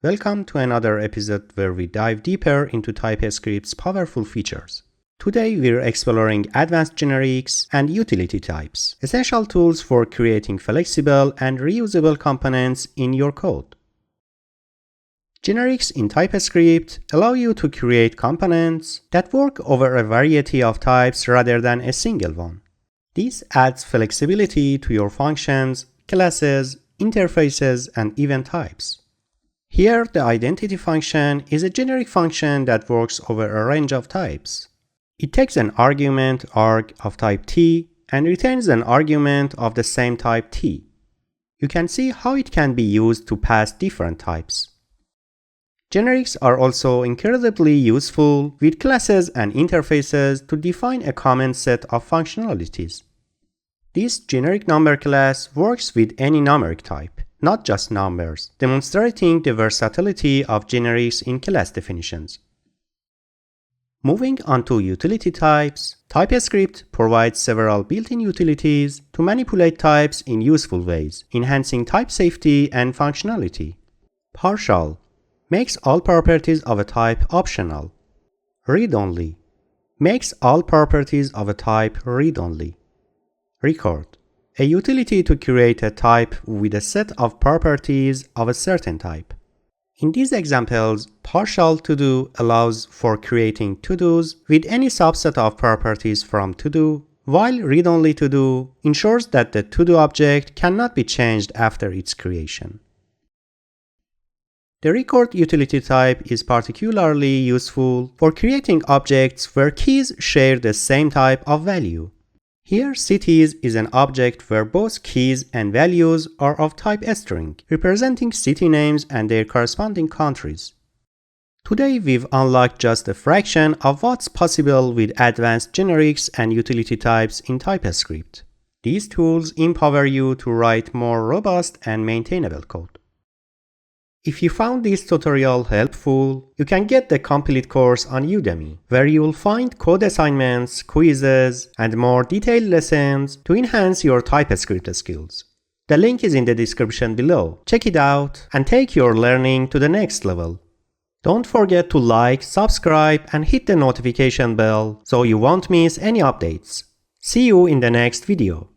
Welcome to another episode where we dive deeper into TypeScript's powerful features. Today we're exploring advanced generics and utility types, essential tools for creating flexible and reusable components in your code. Generics in TypeScript allow you to create components that work over a variety of types rather than a single one. This adds flexibility to your functions, classes, interfaces, and event types. Here, the identity function is a generic function that works over a range of types. It takes an argument arg of type t and returns an argument of the same type t. You can see how it can be used to pass different types. Generics are also incredibly useful with classes and interfaces to define a common set of functionalities. This generic number class works with any numeric type, not just numbers, demonstrating the versatility of generics in class definitions. Moving on to utility types, TypeScript provides several built-in utilities to manipulate types in useful ways, enhancing type safety and functionality. Partial makes all properties of a type optional. Readonly makes all properties of a type read-only. Record, a utility to create a type with a set of properties of a certain type. In these examples, partial to-do allows for creating to-dos with any subset of properties from to-do, while read-only to-do ensures that the to-do object cannot be changed after its creation. The record utility type is particularly useful for creating objects where keys share the same type of value. Here, cities is an object where both keys and values are of type string, representing city names and their corresponding countries. Today, we've unlocked just a fraction of what's possible with advanced generics and utility types in TypeScript. These tools empower you to write more robust and maintainable code. If you found this tutorial helpful, you can get the complete course on Udemy, where you will find code assignments, quizzes, and more detailed lessons to enhance your TypeScript skills. The link is in the description below. Check it out and take your learning to the next level. Don't forget to like, subscribe, and hit the notification bell so you won't miss any updates. See you in the next video.